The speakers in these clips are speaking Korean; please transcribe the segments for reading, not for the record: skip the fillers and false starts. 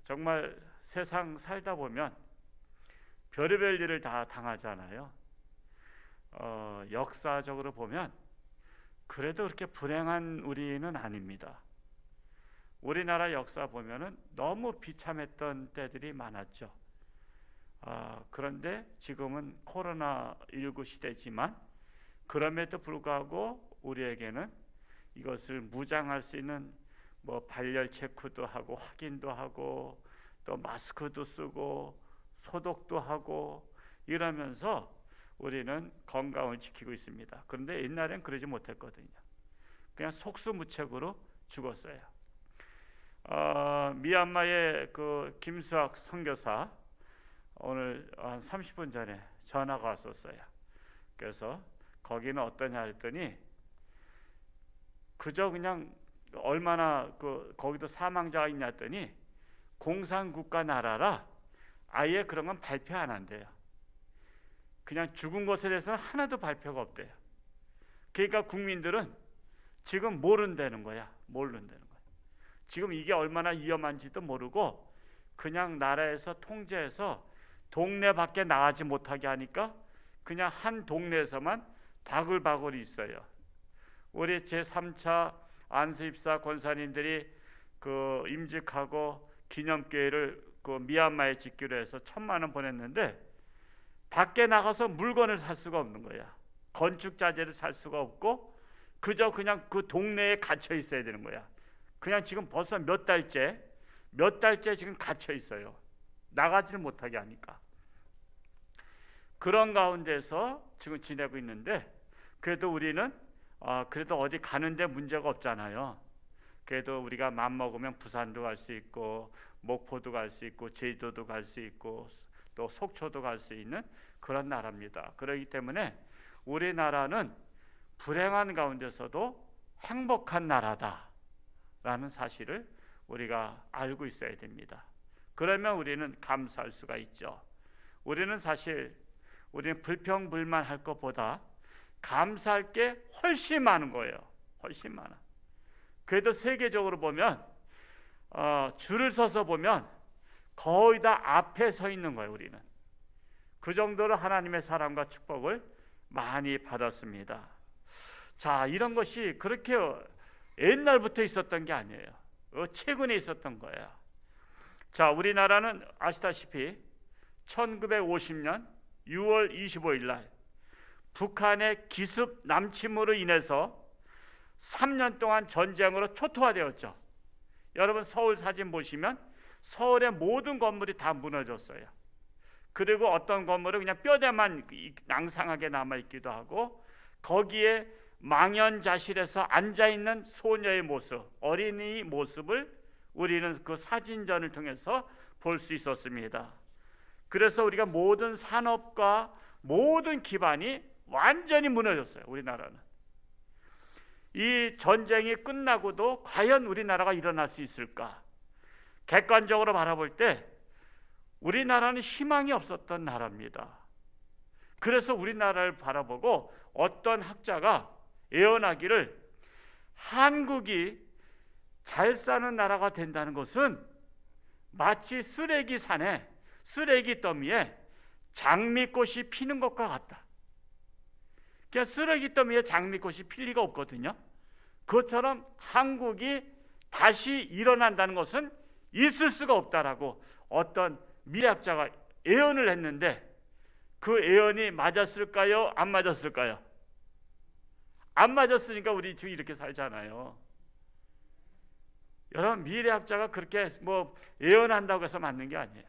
정말 세상 살다 보면 별의별 일을 다 당하잖아요. 역사적으로 보면 그래도 그렇게 불행한 우리는 아닙니다. 우리나라 역사 보면은 너무 비참했던 때들이 많았죠. 그런데 지금은 코로나19 시대지만 그럼에도 불구하고 우리에게는 이것을 무장할 수 있는 발열 체크도 하고 확인도 하고 또 마스크도 쓰고 소독도 하고 이러면서 우리는 건강을 지키고 있습니다. 그런데 옛날엔 그러지 못했거든요. 그냥 속수무책으로 죽었어요. 미얀마의 그 김수학 선교사 오늘 한 30분 전에 전화가 왔었어요. 그래서 거기는 어떠냐 했더니 그저 그냥 얼마나 거기도 사망자가 있냐 했더니 공산국가 나라라 아예 그런 건 발표 안 한대요. 그냥 죽은 것에 대해서는 하나도 발표가 없대요. 그러니까 국민들은 지금 모른다는 거야. 지금 이게 얼마나 위험한지도 모르고 그냥 나라에서 통제해서 동네 밖에 나가지 못하게 하니까 그냥 한 동네에서만 바글바글 있어요. 우리 제3차 안수입사 권사님들이 임직하고 기념교회를 미얀마에 짓기로 해서 1,000만 원 보냈는데 밖에 나가서 물건을 살 수가 없는 거야. 건축 자재를 살 수가 없고 그저 그냥 그 동네에 갇혀 있어야 되는 거야. 그냥 지금 벌써 몇 달째 지금 갇혀 있어요. 나가지를 못하게 하니까. 그런 가운데서 지금 지내고 있는데 그래도 우리는 그래도 어디 가는데 문제가 없잖아요. 그래도 우리가 맘먹으면 부산도 갈 수 있고 목포도 갈 수 있고 제주도도 갈 수 있고 또 속초도 갈 수 있는 그런 나라입니다. 그렇기 때문에 우리나라는 불행한 가운데서도 행복한 나라다라는 사실을 우리가 알고 있어야 됩니다. 그러면 우리는 감사할 수가 있죠. 우리는 불평불만할 것보다 감사할 게 훨씬 많은 거예요. 훨씬 많아. 그래도 세계적으로 보면 줄을 서서 보면 거의 다 앞에 서 있는 거예요. 우리는 그 정도로 하나님의 사랑과 축복을 많이 받았습니다. 자, 이런 것이 그렇게 옛날부터 있었던 게 아니에요. 최근에 있었던 거예요. 자, 우리나라는 아시다시피 1950년 6월 25일 날 북한의 기습 남침으로 인해서 3년 동안 전쟁으로 초토화되었죠. 여러분 서울 사진 보시면 서울의 모든 건물이 다 무너졌어요. 그리고 어떤 건물은 그냥 뼈대만 낭상하게 남아있기도 하고 거기에 망연자실해서 앉아있는 소녀의 모습, 어린이 모습을 우리는 그 사진전을 통해서 볼 수 있었습니다. 그래서 우리가 모든 산업과 모든 기반이 완전히 무너졌어요. 우리나라는. 이 전쟁이 끝나고도 과연 우리나라가 일어날 수 있을까? 객관적으로 바라볼 때 우리나라는 희망이 없었던 나라입니다. 그래서 우리나라를 바라보고 어떤 학자가 예언하기를 한국이 잘 사는 나라가 된다는 것은 마치 쓰레기 산에 쓰레기 더미에 장미꽃이 피는 것과 같다. 그냥 쓰레기 더미에 장미꽃이 필 리가 없거든요. 그것처럼 한국이 다시 일어난다는 것은 있을 수가 없다라고 어떤 미래학자가 예언을 했는데 그 예언이 맞았을까요? 안 맞았을까요? 안 맞았으니까 우리 지금 이렇게 살잖아요. 여러분 미래학자가 그렇게 예언한다고 해서 맞는 게 아니에요.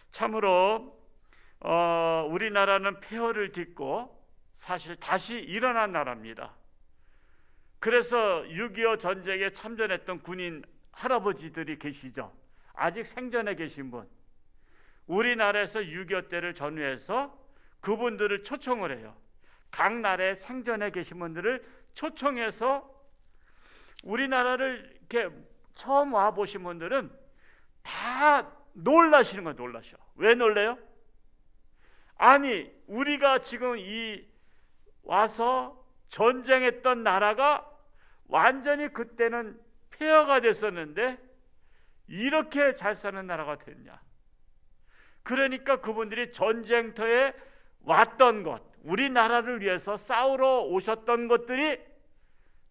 참으로 우리나라는 폐허를 딛고 사실 다시 일어난 나라입니다. 그래서 6.25 전쟁에 참전했던 군인 할아버지들이 계시죠. 아직 생전에 계신 분. 우리나라에서 6.25 때를 전후해서 그분들을 초청을 해요. 각 나라에 생전에 계신 분들을 초청해서 우리나라를 이렇게 처음 와 보신 분들은 다 놀라시는 거예요. 놀라셔. 왜 놀래요? 아니 우리가 지금 이 와서 전쟁했던 나라가 완전히 그때는 폐허가 됐었는데 이렇게 잘 사는 나라가 됐냐? 그러니까 그분들이 전쟁터에 왔던 것, 우리나라를 위해서 싸우러 오셨던 것들이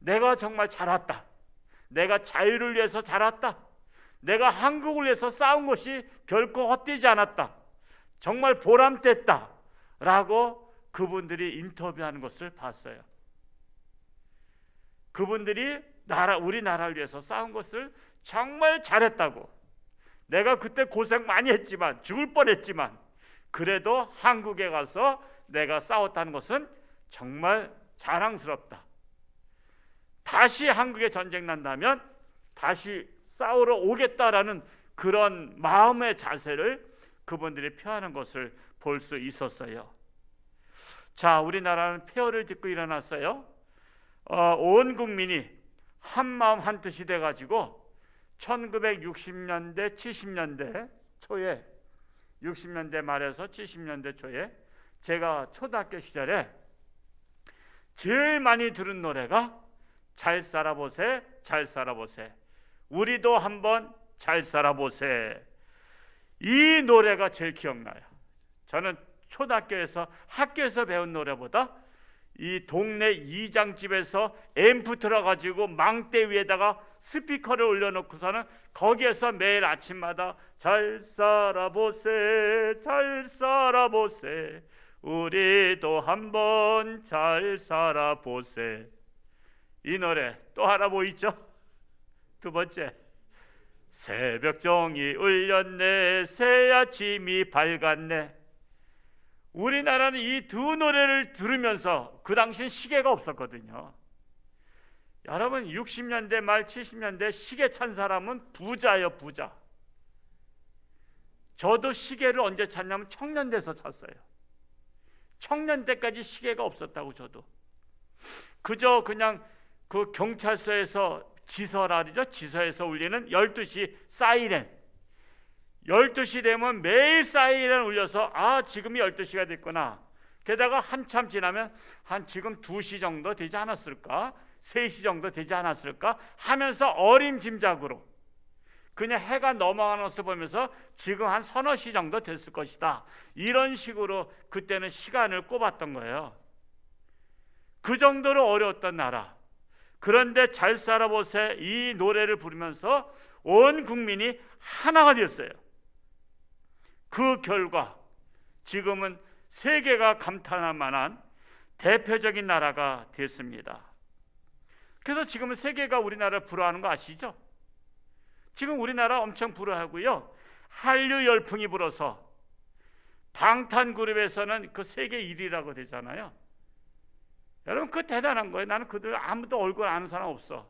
내가 정말 잘 왔다, 내가 자유를 위해서 잘 왔다, 내가 한국을 위해서 싸운 것이 결코 헛되지 않았다, 정말 보람됐다 라고 그분들이 인터뷰하는 것을 봤어요. 그분들이 우리나라를 위해서 싸운 것을 정말 잘했다고, 내가 그때 고생 많이 했지만, 죽을 뻔했지만 그래도 한국에 가서 내가 싸웠다는 것은 정말 자랑스럽다, 다시 한국에 전쟁 난다면 다시 싸우러 오겠다라는 그런 마음의 자세를 그분들이 표하는 것을 볼 수 있었어요. 자, 우리나라는 폐허를 딛고 일어났어요. 온 국민이 한 마음 한 뜻이 돼가지고 1960년대 70년대 초에, 60년대 말에서 70년대 초에 제가 초등학교 시절에 제일 많이 들은 노래가 잘 살아보세, 잘 살아보세, 우리도 한번 잘 살아보세, 이 노래가 제일 기억나요. 저는 초등학교에서, 학교에서 배운 노래보다 이 동네 이장집에서 앰프 틀어가지고 망대 위에다가 스피커를 올려놓고서는 거기에서 매일 아침마다 잘 살아보세, 잘 살아보세, 우리도 한번 잘 살아보세. 이 노래 또 하나 뭐 있죠? 두 번째, 새벽종이 울렸네, 새 아침이 밝았네. 우리나라는 이 두 노래를 들으면서, 그 당시엔 시계가 없었거든요. 여러분, 60년대 말 70년대 시계 찬 사람은 부자예요, 부자. 저도 시계를 언제 찼냐면 청년대에서 찼어요. 청년대까지 시계가 없었다고. 저도 그저 그냥 그 경찰서에서 지서라죠, 지서에서 울리는 12시 사이렌, 12시 되면 매일 사이렌 울려서 아, 지금이 12시가 됐구나. 게다가 한참 지나면 한 지금 2시 정도 되지 않았을까, 3시 정도 되지 않았을까 하면서 어림짐작으로 그냥 해가 넘어가는 것을 보면서 지금 한 서너 시 정도 됐을 것이다, 이런 식으로 그때는 시간을 꼽았던 거예요. 그 정도로 어려웠던 나라. 그런데 잘 살아보세, 이 노래를 부르면서 온 국민이 하나가 되었어요. 그 결과 지금은 세계가 감탄할 만한 대표적인 나라가 됐습니다. 그래서 지금은 세계가 우리나라를 부러워하는 거 아시죠? 지금 우리나라 엄청 부러워하고요, 한류 열풍이 불어서 방탄그룹에서는 그 세계 1위라고 되잖아요. 여러분, 그거 대단한 거예요. 나는 그들 아무도 얼굴 아는 사람 없어.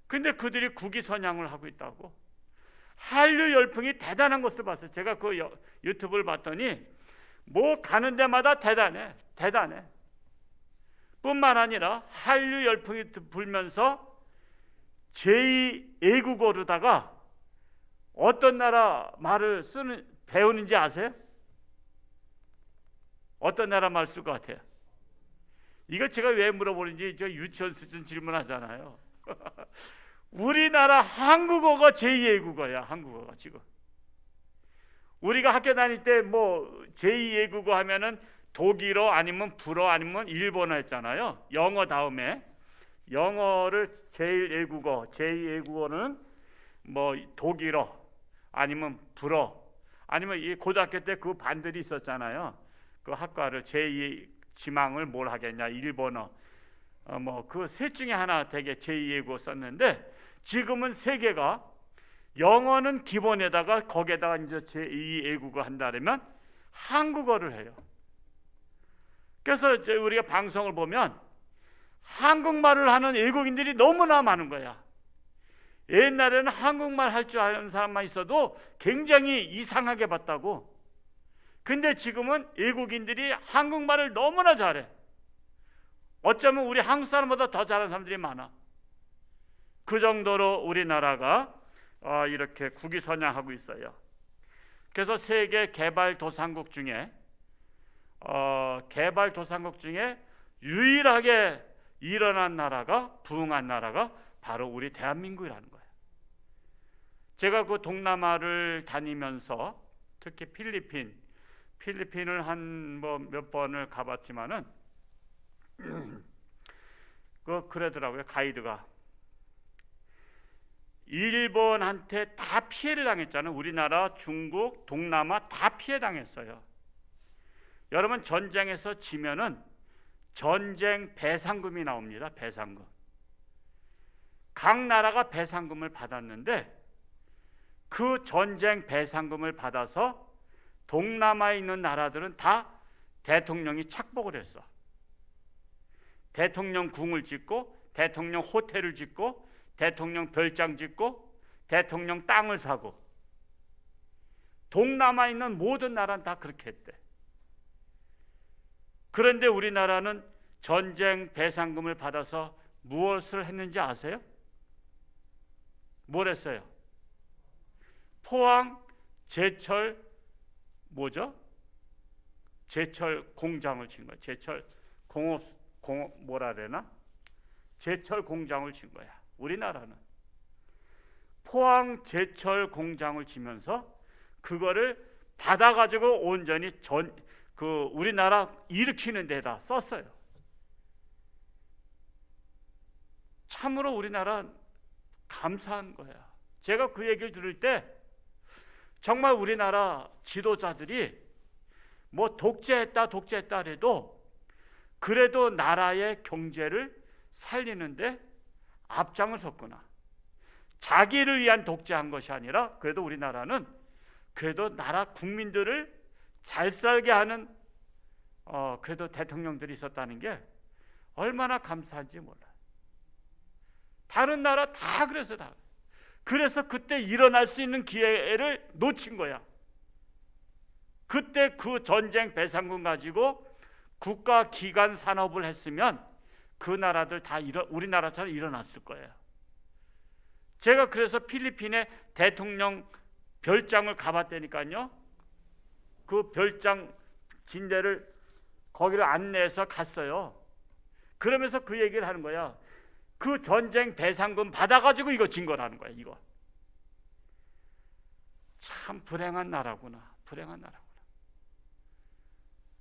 근데 그들이 국위선양을 하고 있다고. 한류 열풍이 대단한 것을 봤어요. 제가 그 유튜브를 봤더니 뭐 가는 데마다 대단해, 대단해. 뿐만 아니라 한류 열풍이 불면서 제2외국어로다가 어떤 나라 말을 배우는지 아세요? 어떤 나라 말 쓸 것 같아요? 이거 제가 왜 물어보는지 저 유치원 수준 질문하잖아요. 우리나라 한국어가 제2외국어야. 한국어가 지금 우리가 학교 다닐 때 뭐 제2외국어 하면은 독일어 아니면 불어 아니면 일본어 했잖아요. 영어 다음에. 영어를 제1외국어, 제2외국어는 뭐 독일어 아니면 불어 아니면 이 고등학교 때 그 반들이 있었잖아요. 그 학과를 제2 지망을 뭘 하겠냐, 일본어, 뭐 그 셋 중에 하나 되게 제2외국어 썼는데, 지금은 세계가 영어는 기본에다가 거기에다가 이제 제2외국어 한다면 한국어를 해요. 그래서 이제 우리가 방송을 보면 한국말을 하는 외국인들이 너무나 많은 거야. 옛날에는 한국말 할 줄 아는 사람만 있어도 굉장히 이상하게 봤다고. 근데 지금은 외국인들이 한국말을 너무나 잘해. 어쩌면 우리 한국 사람보다 더 잘하는 사람들이 많아. 그 정도로 우리나라가 이렇게 국위선양하고 있어요. 그래서 세계 개발도상국 중에 유일하게 일어난 나라가, 부흥한 나라가 바로 우리 대한민국이라는 거예요. 제가 그 동남아를 다니면서 특히 필리핀을 한 뭐 몇 번을 가봤지만은 그러더라고요. 가이드가 일본한테 다 피해를 당했잖아요. 우리나라, 중국, 동남아 다 피해 당했어요. 여러분, 전쟁에서 지면은 전쟁 배상금이 나옵니다. 배상금. 각 나라가 배상금을 받았는데 그 전쟁 배상금을 받아서 동남아에 있는 나라들은 다 대통령이 착복을 했어. 대통령 궁을 짓고, 대통령 호텔을 짓고, 대통령 별장 짓고, 대통령 땅을 사고. 동남아에 있는 모든 나라는 다 그렇게 했대. 그런데 우리나라는 전쟁 배상금을 받아서 무엇을 했는지 아세요? 뭘 했어요? 포항 제철 제철 공장을 진 거야. 제철 공업 뭐라 그러나? 제철 공장을 진 거야. 우리나라는 포항 제철 공장을 지면서 그거를 받아가지고 온전히 우리나라 일으키는 데다 썼어요. 참으로 우리나라 감사한 거야. 제가 그 얘기를 들을 때 정말 우리나라 지도자들이 뭐 독재했다 해도 그래도 나라의 경제를 살리는데 앞장을 섰구나. 자기를 위한 독재한 것이 아니라 그래도 우리나라는 그래도 나라 국민들을 잘 살게 하는 그래도 대통령들이 있었다는 게 얼마나 감사한지 몰라. 다른 나라 다 그래서 그때 일어날 수 있는 기회를 놓친 거야. 그때 그 전쟁 배상금 가지고 국가 기관 산업을 했으면 그 나라들 다 우리나라처럼 일어났을 거예요. 제가 그래서 필리핀의 대통령 별장을 가봤다니까요. 그 별장 진대를 거기를 안내해서 갔어요. 그러면서 그 얘기를 하는 거야. 그 전쟁 배상금 받아가지고 이거 진 거라는 거야. 이거 참 불행한 나라구나.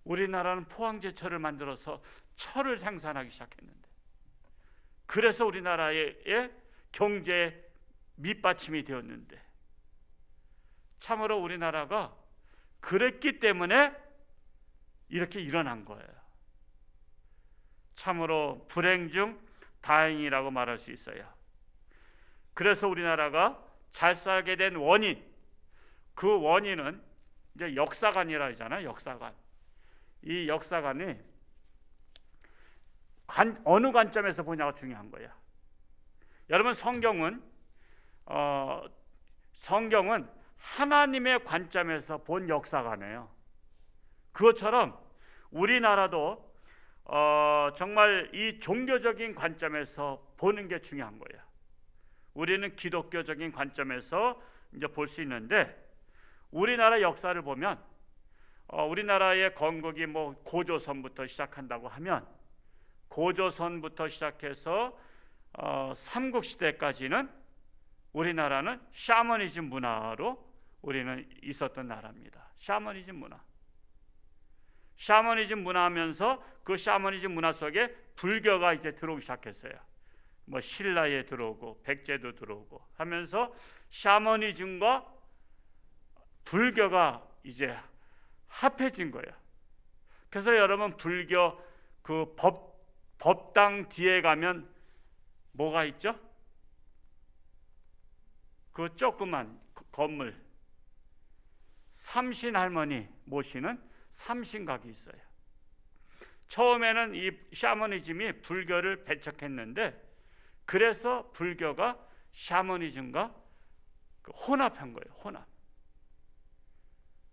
우리나라는 포항제철을 만들어서 철을 생산하기 시작했는데, 그래서 우리나라의 경제 밑받침이 되었는데, 참으로 우리나라가 그랬기 때문에 이렇게 일어난 거예요. 참으로 불행 중 다행이라고 말할 수 있어요. 그래서 우리나라가 잘 살게 된 원인, 그 원인은 이제 역사관이라 하잖아요. 역사관. 이 역사관이 어느 관점에서 보냐가 중요한 거야. 여러분, 성경은 하나님의 관점에서 본 역사관이에요. 그것처럼 우리나라도 정말 이 종교적인 관점에서 보는 게 중요한 거예요. 우리는 기독교적인 관점에서 이제 볼 수 있는데, 우리나라 역사를 보면 우리나라의 건국이 뭐 고조선부터 시작한다고 하면 고조선부터 시작해서 삼국시대까지는 우리나라는 샤머니즘 문화로 우리는 있었던 나라입니다. 샤머니즘 문화하면서 그 샤머니즘 문화 속에 불교가 이제 들어오기 시작했어요. 뭐 신라에 들어오고 백제도 들어오고 하면서 샤머니즘과 불교가 이제 합해진 거예요. 그래서 여러분, 불교 그 법당 뒤에 가면 뭐가 있죠? 그 조그만 건물, 삼신할머니 모시는 삼신각이 있어요. 처음에는 이 샤머니즘이 불교를 배척했는데, 그래서 불교가 샤머니즘과 혼합한 거예요. 혼합.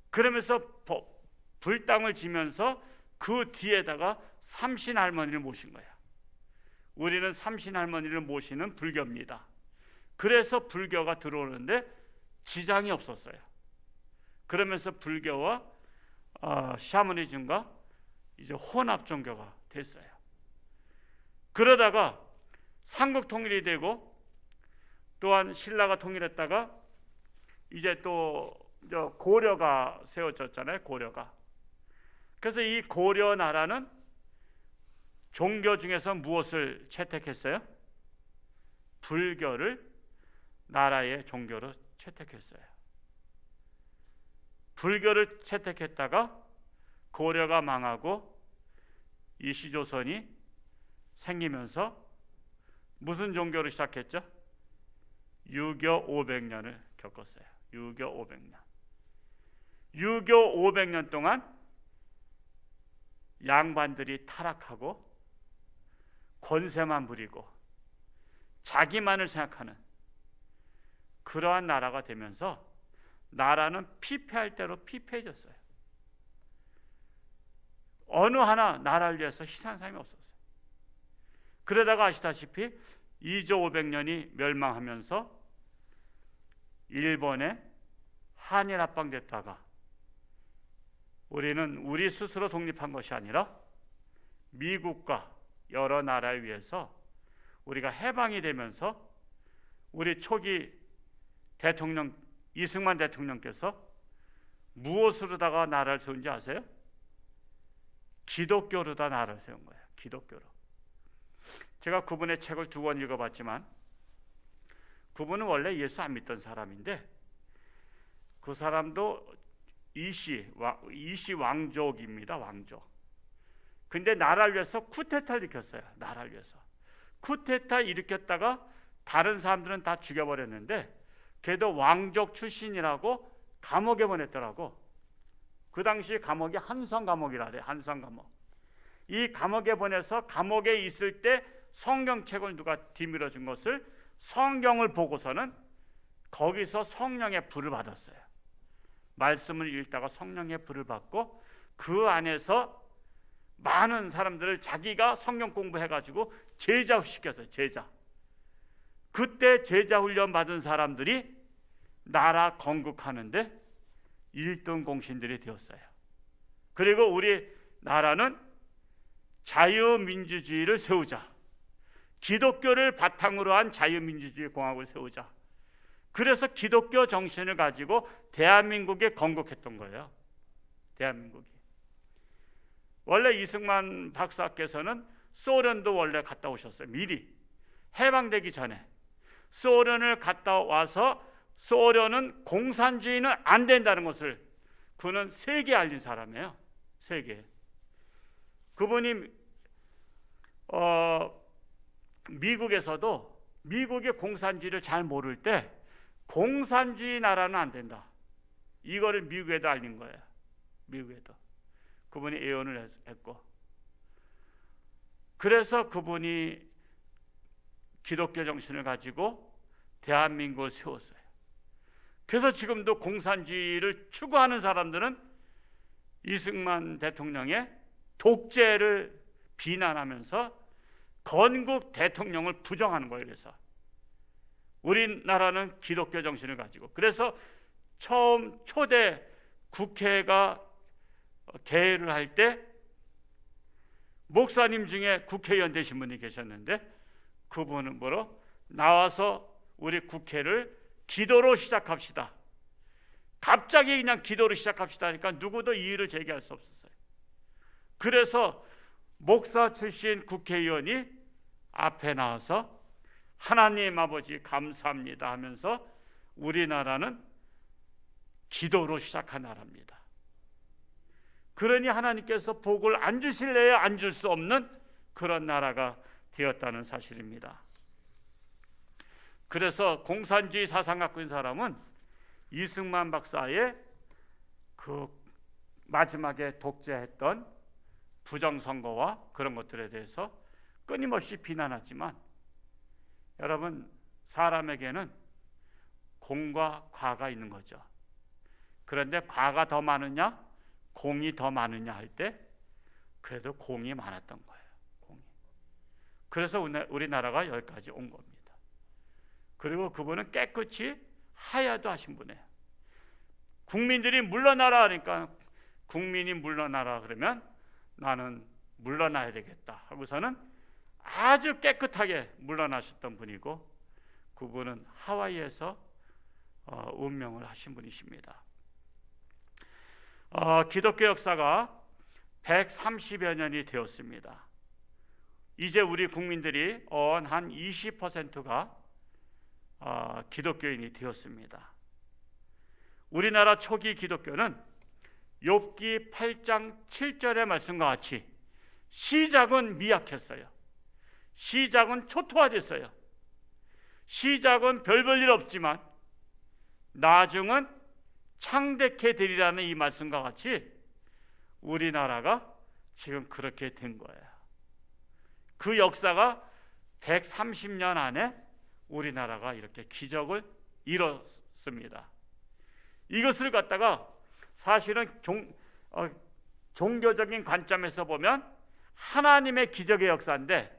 그러면서 불당을 지면서 그 뒤에다가 삼신할머니를 모신 거야. 우리는 삼신할머니를 모시는 불교입니다. 그래서 불교가 들어오는데 지장이 없었어요. 그러면서 불교와 샤머니즘과 이제 혼합 종교가 됐어요. 그러다가 삼국 통일이 되고, 또한 신라가 통일했다가 이제 또 고려가 세워졌잖아요. 고려가. 그래서 이 고려 나라는 종교 중에서 무엇을 채택했어요? 불교를 나라의 종교로 채택했어요. 불교를 채택했다가 고려가 망하고 이시조선이 생기면서 무슨 종교를 시작했죠? 유교 500년을 겪었어요. 유교 500년. 유교 500년 동안 양반들이 타락하고 권세만 부리고 자기만을 생각하는 그러한 나라가 되면서 나라는 피폐할 대로 피폐해졌어요. 어느 하나 나라를 위해서 희생한 사람이 없었어요. 그러다가 아시다시피 2조 500년이 멸망하면서 일본에 한일 합방됐다가 우리는 우리 스스로 독립한 것이 아니라 미국과 여러 나라에 의해서 우리가 해방이 되면서 우리 초기 대통령 이승만 대통령께서 무엇으로다가 나라를 세운지 아세요? 기독교로다 나라를 세운 거예요. 기독교로. 제가 그분의 책을 2권 읽어봤지만 그분은 원래 예수 안 믿던 사람인데 그 사람도 이시 왕족입니다. 왕족. 근데 나라를 위해서 쿠데타를 일으켰어요. 나라를 위해서. 쿠데타 일으켰다가 다른 사람들은 다 죽여버렸는데 걔도 왕족 출신이라고 감옥에 보냈더라고. 그 당시 감옥이 한성 감옥이라 그래요. 한성 감옥. 이 감옥에 보내서 감옥에 있을 때 성경책을 누가 뒤밀어 준 것을 성경을 보고서는 거기서 성령의 불을 받았어요. 말씀을 읽다가 성령의 불을 받고 그 안에서 많은 사람들을 자기가 성경 공부해가지고 제자 시켰어요. 제자. 그때 제자 훈련 받은 사람들이 나라 건국하는데 1등 공신들이 되었어요. 그리고 우리 나라는 자유민주주의를 세우자. 기독교를 바탕으로 한 자유민주주의 공화국을 세우자. 그래서 기독교 정신을 가지고 대한민국에 건국했던 거예요. 대한민국이. 원래 이승만 박사께서는 소련도 원래 갔다 오셨어요. 미리 해방되기 전에 소련을 갔다 와서 소련은 공산주의는 안 된다는 것을 그는 세계에 알린 사람이에요. 세계에. 그분이 미국에서도 미국의 공산주의를 잘 모를 때 공산주의 나라는 안 된다. 이거를 미국에도 알린 거예요. 미국에도. 그분이 예언을 했고. 그래서 그분이 기독교 정신을 가지고 대한민국을 세웠어요. 그래서 지금도 공산주의를 추구하는 사람들은 이승만 대통령의 독재를 비난하면서 건국 대통령을 부정하는 거예요. 그래서 우리나라는 기독교 정신을 가지고 그래서 처음 초대 국회가 개회를 할 때 목사님 중에 국회의원 되신 분이 계셨는데 그분은 뭐로 나와서 우리 국회를 기도로 시작합시다. 갑자기 그냥 기도로 시작합시다 하니까 누구도 이의를 제기할 수 없었어요. 그래서 목사 출신 국회의원이 앞에 나와서 하나님 아버지 감사합니다 하면서 우리나라는 기도로 시작한 나라입니다. 그러니 하나님께서 복을 안 주실래야 안 줄 수 없는 그런 나라가 되었다는 사실입니다. 그래서 공산주의 사상 갖고 있는 사람은 이승만 박사의 그 마지막에 독재했던 부정선거와 그런 것들에 대해서 끊임없이 비난하지만 여러분 사람에게는 공과 과가 있는 거죠. 그런데 과가 더 많으냐 공이 더 많으냐 할 때 그래도 공이 많았던 거예요. 공이. 그래서 우리나라가 여기까지 온 겁니다. 그리고 그분은 깨끗이 하야도 하신 분이에요. 국민들이 물러나라 하니까 국민이 물러나라 그러면 나는 물러나야 되겠다 하고서는 아주 깨끗하게 물러나셨던 분이고 그분은 하와이에서 운명을 하신 분이십니다. 기독교 역사가 130여 년이 되었습니다. 이제 우리 국민들이 한 20%가 기독교인이 되었습니다. 우리나라 초기 기독교는 욥기 8장 7절의 말씀과 같이 시작은 미약했어요. 시작은 초토화됐어요. 시작은 별 볼 일 없지만 나중은 창대케 되리라는 이 말씀과 같이 우리나라가 지금 그렇게 된 거예요. 그 역사가 130년 안에 우리나라가 이렇게 기적을 이뤘습니다. 이것을 갖다가 사실은 종교적인 관점에서 보면 하나님의 기적의 역사인데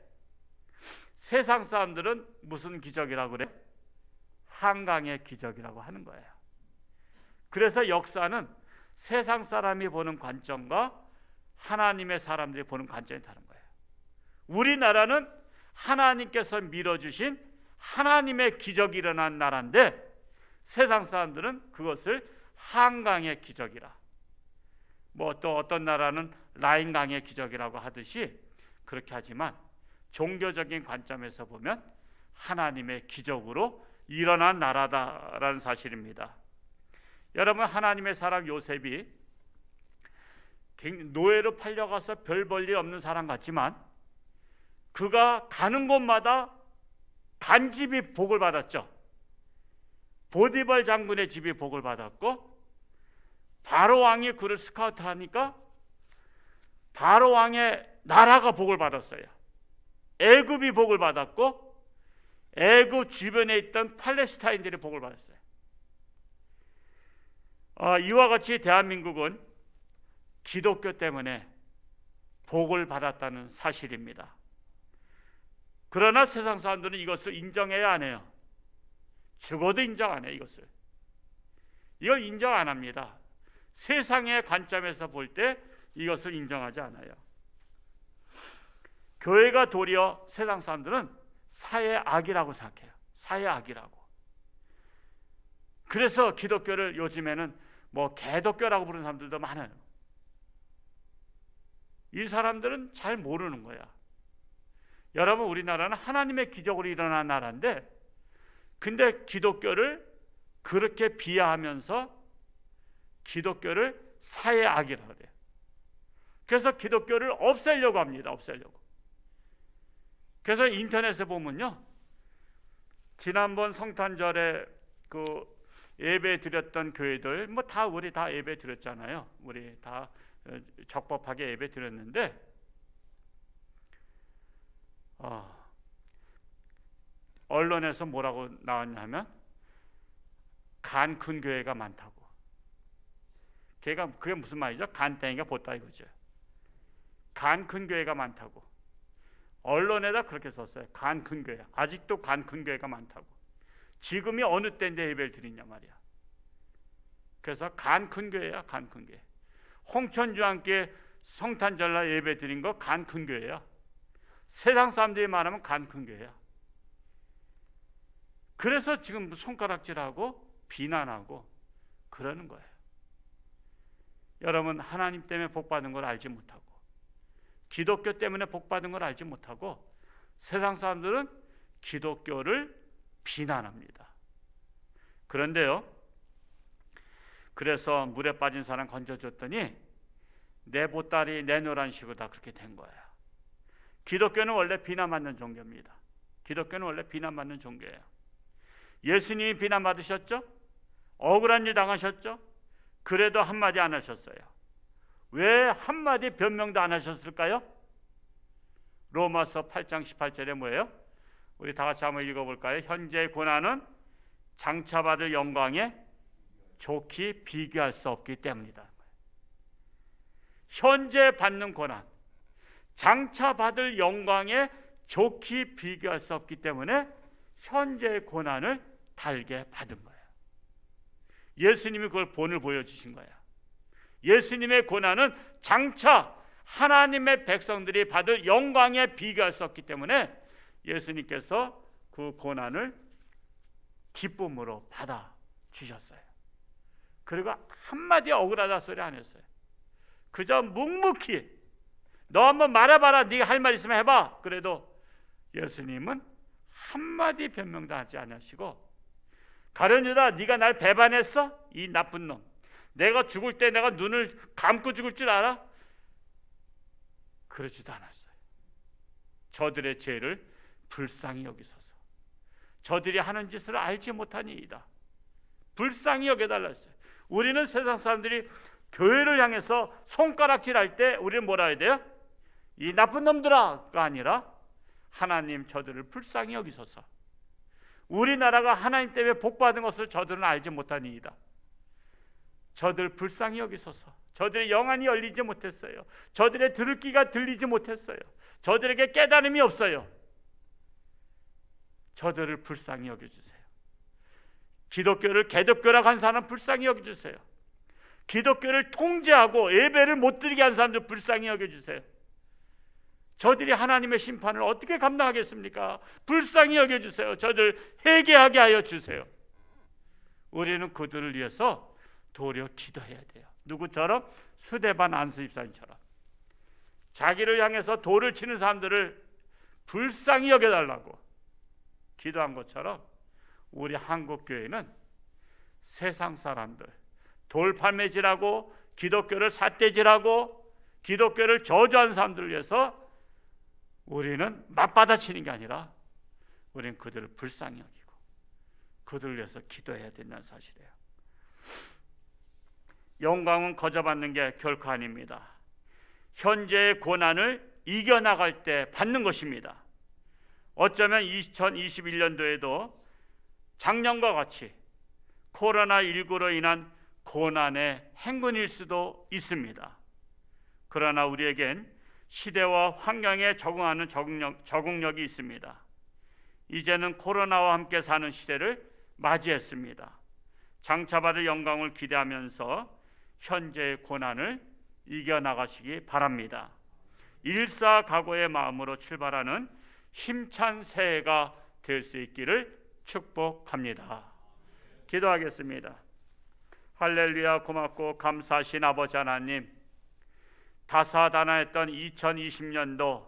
세상 사람들은 무슨 기적이라고 그래? 한강의 기적이라고 하는 거예요. 그래서 역사는 세상 사람이 보는 관점과 하나님의 사람들이 보는 관점이 다른 거예요. 우리나라는 하나님께서 밀어주신 하나님의 기적이 일어난 나라인데 세상 사람들은 그것을 한강의 기적이라, 또 어떤 나라는 라인강의 기적이라고 하듯이 그렇게 하지만 종교적인 관점에서 보면 하나님의 기적으로 일어난 나라다라는 사실입니다. 여러분, 하나님의 사람 요셉이 노예로 팔려가서 별 볼 일 없는 사람 같지만 그가 가는 곳마다 간집이 복을 받았죠. 보디발 장군의 집이 복을 받았고 바로 왕이 그를 스카우트하니까 바로 왕의 나라가 복을 받았어요. 애굽이 복을 받았고 애굽 주변에 있던 팔레스타인들이 복을 받았어요. 이와 같이 대한민국은 기독교 때문에 복을 받았다는 사실입니다. 그러나 세상 사람들은 이것을 인정해야 안 해요. 죽어도 인정 안 해요. 이걸 인정 안 합니다. 세상의 관점에서 볼 때 이것을 인정하지 않아요. 교회가 도리어 세상 사람들은 사회 악이라고 생각해요. 사회 악이라고. 그래서 기독교를 요즘에는 개독교라고 부르는 사람들도 많아요. 이 사람들은 잘 모르는 거야. 여러분, 우리나라는 하나님의 기적으로 일어난 나라인데 근데 기독교를 그렇게 비하하면서 기독교를 사회 악이라고 그래요. 그래서 기독교를 없애려고 합니다. 없애려고. 그래서 인터넷에 보면요, 지난번 성탄절에 예배 드렸던 교회들 우리 다 예배 드렸잖아요. 우리 다 적법하게 예배 드렸는데 언론에서 뭐라고 나왔냐면 간 큰 교회가 많다고. 그게 무슨 말이죠? 간땡이가 보따 이거죠. 간 큰 교회가 많다고. 언론에다 그렇게 썼어요. 간 큰 교회. 아직도 간 큰 교회가 많다고. 지금이 어느 때인데 예배를 드리냐 말이야. 그래서 간 큰 교회야. 간 큰 교회. 홍천주 함께 성탄절날 예배 드린 거 간 큰 교회야. 세상 사람들이 말하면 간 큰 교회야. 그래서 지금 손가락질하고 비난하고 그러는 거예요. 여러분, 하나님 때문에 복받은 걸 알지 못하고 기독교 때문에 복받은 걸 알지 못하고 세상 사람들은 기독교를 비난합니다. 그런데요, 그래서 물에 빠진 사람 건져줬더니 내 보따리 내놓으라는 식으로 다 그렇게 된 거예요. 기독교는 원래 비난받는 종교입니다. 기독교는 원래 비난받는 종교예요. 예수님이 비난받으셨죠? 억울한 일 당하셨죠? 그래도 한마디 안 하셨어요. 왜 한마디 변명도 안 하셨을까요? 로마서 8장 18절에 뭐예요? 우리 다 같이 한번 읽어볼까요? 현재의 고난은 장차 받을 영광에 좋게 비교할 수 없기 때문이다. 현재 받는 고난, 장차 받을 영광에 좋게 비교할 수 없기 때문에 현재의 고난을 달게 받은 거예요. 예수님이 그걸 본을 보여주신 거예요. 예수님의 고난은 장차 하나님의 백성들이 받을 영광에 비교할 수 없기 때문에 예수님께서 그 고난을 기쁨으로 받아 주셨어요. 그리고 한마디 억울하다 소리 안 했어요. 그저 묵묵히 너 한번 말해봐라. 네가 할 말 있으면 해봐. 그래도 예수님은 한마디 변명도 하지 않으시고, 가룟유다, 네가 날 배반했어? 이 나쁜 놈. 내가 죽을 때 내가 눈을 감고 죽을 줄 알아? 그러지도 않았어요. 저들의 죄를 불쌍히 여기소서. 저들이 하는 짓을 알지 못하니이다. 불쌍히 여겨달라 했어요. 우리는 세상 사람들이 교회를 향해서 손가락질할 때 우리는 뭐라 해야 돼요? 이 나쁜 놈들아가 아니라 하나님 저들을 불쌍히 여기소서. 우리나라가 하나님 때문에 복받은 것을 저들은 알지 못하니이다. 저들 불쌍히 여기소서. 저들의 영안이 열리지 못했어요. 저들의 들을 귀가 들리지 못했어요. 저들에게 깨달음이 없어요. 저들을 불쌍히 여겨주세요. 기독교를 개독교라고 한 사람 불쌍히 여겨주세요. 기독교를 통제하고 예배를 못 드리게 한 사람들 불쌍히 여겨주세요. 저들이 하나님의 심판을 어떻게 감당하겠습니까? 불쌍히 여겨주세요. 저들 회개하게 하여 주세요. 우리는 그들을 위해서 도리어 기도해야 돼요. 누구처럼? 스데반 안수집사님처럼 자기를 향해서 돌을 치는 사람들을 불쌍히 여겨달라고 기도한 것처럼 우리 한국교회는 세상 사람들 돌팔매질하고 기독교를 삿대질하고 기독교를 저주하는 사람들을 위해서 우리는 맞받아치는 게 아니라 우리는 그들을 불쌍히 여기고 그들을 위해서 기도해야 된다는 사실이에요. 영광은 거저받는 게 결코 아닙니다. 현재의 고난을 이겨나갈 때 받는 것입니다. 어쩌면 2021년도에도 작년과 같이 코로나19로 인한 고난의 행군일 수도 있습니다. 그러나 우리에겐 시대와 환경에 적응하는 적응력이 있습니다. 이제는 코로나와 함께 사는 시대를 맞이했습니다. 장차받을 영광을 기대하면서 현재의 고난을 이겨나가시기 바랍니다. 일사각오의 마음으로 출발하는 힘찬 새해가 될 수 있기를 축복합니다. 기도하겠습니다. 할렐루야. 고맙고 감사하신 아버지 하나님, 다사다난했던 2020년도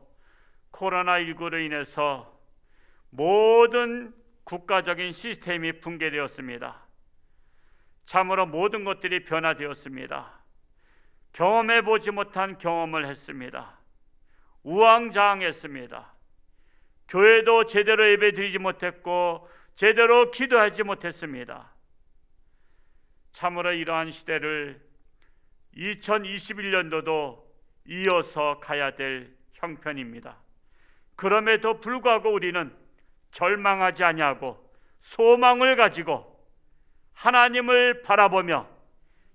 코로나19로 인해서 모든 국가적인 시스템이 붕괴되었습니다. 참으로 모든 것들이 변화되었습니다. 경험해보지 못한 경험을 했습니다. 우왕좌왕했습니다. 교회도 제대로 예배드리지 못했고 제대로 기도하지 못했습니다. 참으로 이러한 시대를 2021년도도 이어서 가야 될 형편입니다. 그럼에도 불구하고 우리는 절망하지 아니하고 소망을 가지고 하나님을 바라보며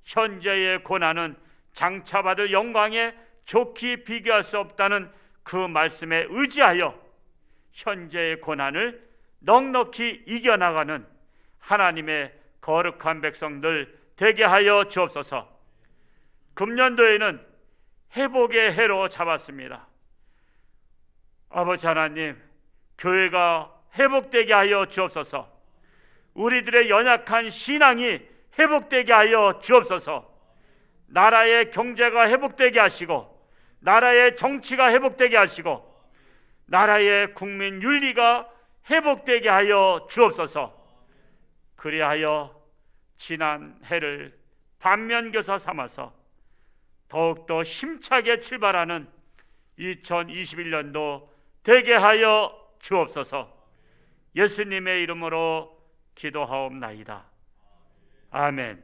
현재의 고난은 장차받을 영광에 좋게 비교할 수 없다는 그 말씀에 의지하여 현재의 고난을 넉넉히 이겨나가는 하나님의 거룩한 백성들 되게 하여 주옵소서. 금년도에는 회복의 해로 잡았습니다. 아버지 하나님, 교회가 회복되게 하여 주옵소서. 우리들의 연약한 신앙이 회복되게 하여 주옵소서. 나라의 경제가 회복되게 하시고 나라의 정치가 회복되게 하시고 나라의 국민 윤리가 회복되게 하여 주옵소서. 그리하여 지난 해를 반면교사 삼아서 더욱더 힘차게 출발하는 2021년도 되게 하여 주옵소서. 예수님의 이름으로 기도하옵나이다. 아멘.